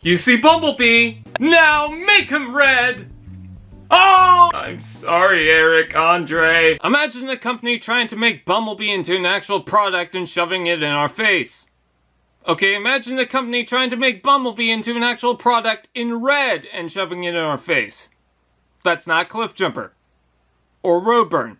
You see Bumblebee? Now make him red! Oh! I'm sorry, Eric, Andre. Imagine a company trying to make Bumblebee into an actual product and shoving it in our face. Okay, imagine a company trying to make Bumblebee into an actual product in red and shoving it in our face. That's not Cliffjumper. Or Roadburn.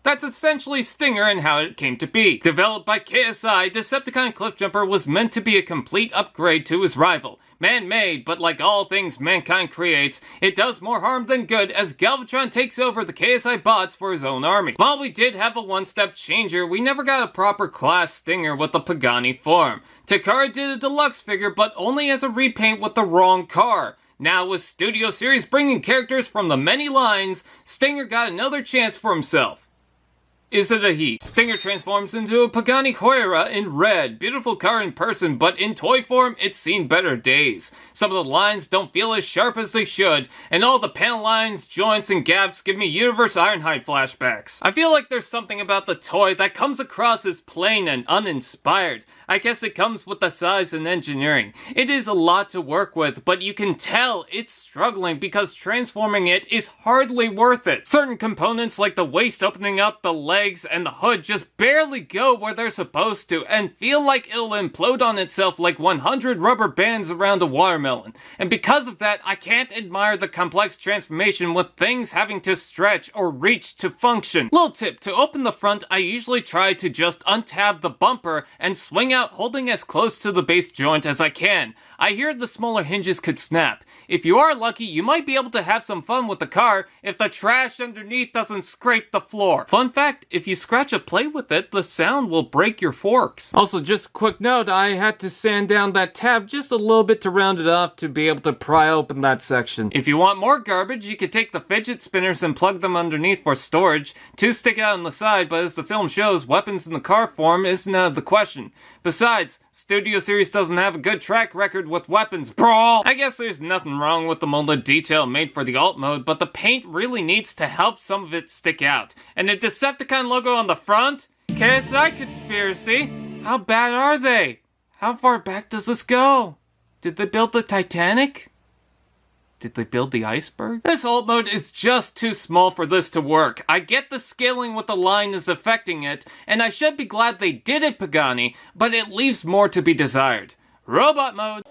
That's essentially Stinger and how it came to be. Developed by KSI, Decepticon Cliffjumper was meant to be a complete upgrade to his rival. Man-made, but like all things mankind creates, it does more harm than good as Galvatron takes over the KSI bots for his own army. While we did have a one-step changer, we never got a proper class Stinger with the Pagani form. Takara did a deluxe figure, but only as a repaint with the wrong car. Now with Studio Series bringing characters from the many lines, Stinger got another chance for himself. Is it a he? Stinger transforms into a Pagani Huayra in red. Beautiful car in person, but in toy form, it's seen better days. Some of the lines don't feel as sharp as they should, and all the panel lines, joints, and gaps give me Universe Ironhide flashbacks. I feel like there's something about the toy that comes across as plain and uninspired. I guess it comes with the size and engineering. It is a lot to work with, but you can tell it's struggling because transforming it is hardly worth it. Certain components like the waist opening up, the legs, and the hood just barely go where they're supposed to and feel like it'll implode on itself like 100 rubber bands around a watermelon. And because of that, I can't admire the complex transformation with things having to stretch or reach to function. Little tip, to open the front, I usually try to just untab the bumper and swing out holding as close to the base joint as I can. I hear the smaller hinges could snap. If you are lucky, you might be able to have some fun with the car if the trash underneath doesn't scrape the floor. Fun fact, if you scratch a plate with it, the sound will break your forks. Also, just a quick note, I had to sand down that tab just a little bit to round it off to be able to pry open that section. If you want more garbage, you could take the fidget spinners and plug them underneath for storage. Two stick out on the side, but as the film shows, weapons in the car form isn't out of the question. Besides, Studio Series doesn't have a good track record with weapons, brawl! I guess there's nothing wrong with the molded detail made for the alt mode, but the paint really needs to help some of it stick out. And the Decepticon logo on the front? KSI conspiracy? How bad are they? How far back does this go? Did they build the Titanic? Did they build the iceberg? This alt mode is just too small for this to work. I get the scaling with the line is affecting it, and I should be glad they did it, Pagani, but it leaves more to be desired. Robot mode.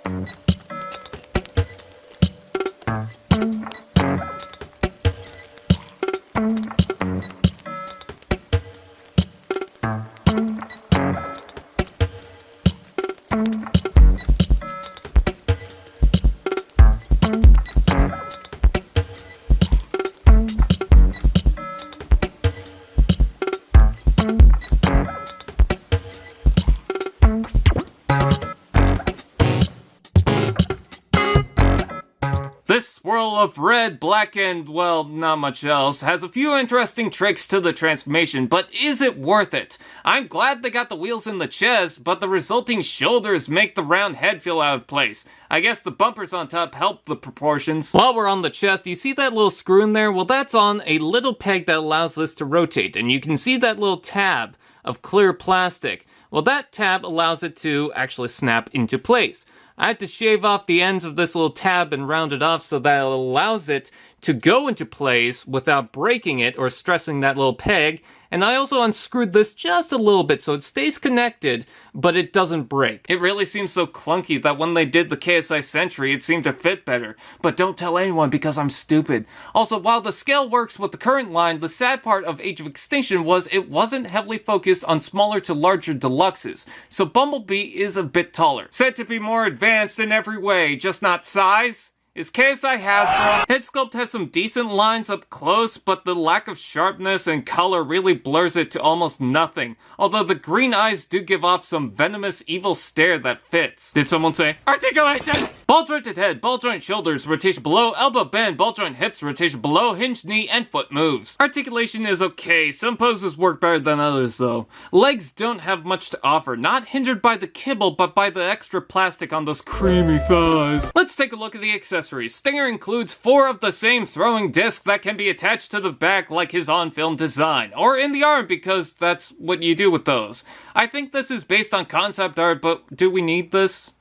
This swirl of red, black, and, well, not much else, has a few interesting tricks to the transformation, but is it worth it? I'm glad they got the wheels in the chest, but the resulting shoulders make the round head feel out of place. I guess the bumpers on top help the proportions. While we're on the chest, you see that little screw in there? Well, that's on a little peg that allows this to rotate, and you can see that little tab of clear plastic. Well, that tab allows it to actually snap into place. I had to shave off the ends of this little tab and round it off so that it allows it to go into place without breaking it or stressing that little peg. And I also unscrewed this just a little bit so it stays connected, but it doesn't break. It really seems so clunky that when they did the KSI Sentry, it seemed to fit better. But don't tell anyone because I'm stupid. Also, while the scale works with the current line, the sad part of Age of Extinction was it wasn't heavily focused on smaller to larger deluxes. So Bumblebee is a bit taller. Said to be more advanced in every way, just not size. Is KSI Hasbro? Head sculpt has some decent lines up close, but the lack of sharpness and color really blurs it to almost nothing. Although the green eyes do give off some venomous evil stare that fits. Did someone say, articulation? Ball jointed head, ball joint shoulders, rotation below, elbow bend, ball joint hips, rotation below, hinge knee, and foot moves. Articulation is okay, some poses work better than others though. Legs don't have much to offer, not hindered by the kibble, but by the extra plastic on those creamy thighs. Let's take a look at the accessories. Stinger includes 4 of the same throwing discs that can be attached to the back like his on-film design, or in the arm because that's what you do with those. I think this is based on concept art, but do we need this?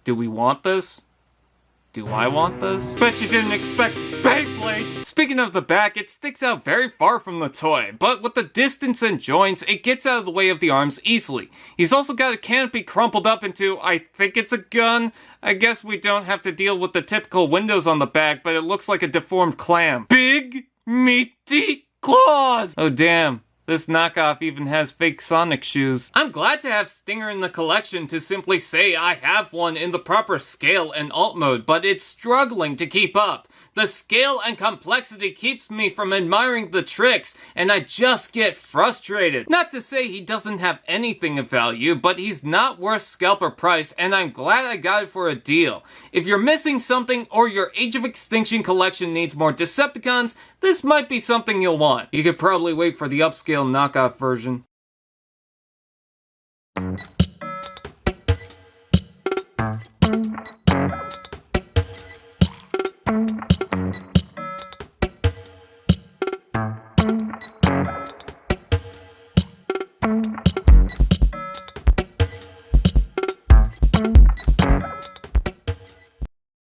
Do we want this? Do I want this? Bet you didn't expect Beyblades! Speaking of the back, it sticks out very far from the toy, but with the distance and joints, it gets out of the way of the arms easily. He's also got a canopy crumpled up into, I think it's a gun? I guess we don't have to deal with the typical windows on the back, but it looks like a deformed clam. Big, meaty claws! Oh damn. This knockoff even has fake Sonic shoes. I'm glad to have Stinger in the collection to simply say I have one in the proper scale and alt mode, but it's struggling to keep up. The scale and complexity keeps me from admiring the tricks, and I just get frustrated. Not to say he doesn't have anything of value, but he's not worth scalper price, and I'm glad I got it for a deal. If you're missing something, or your Age of Extinction collection needs more Decepticons, this might be something you'll want. You could probably wait for the upscale knockoff version.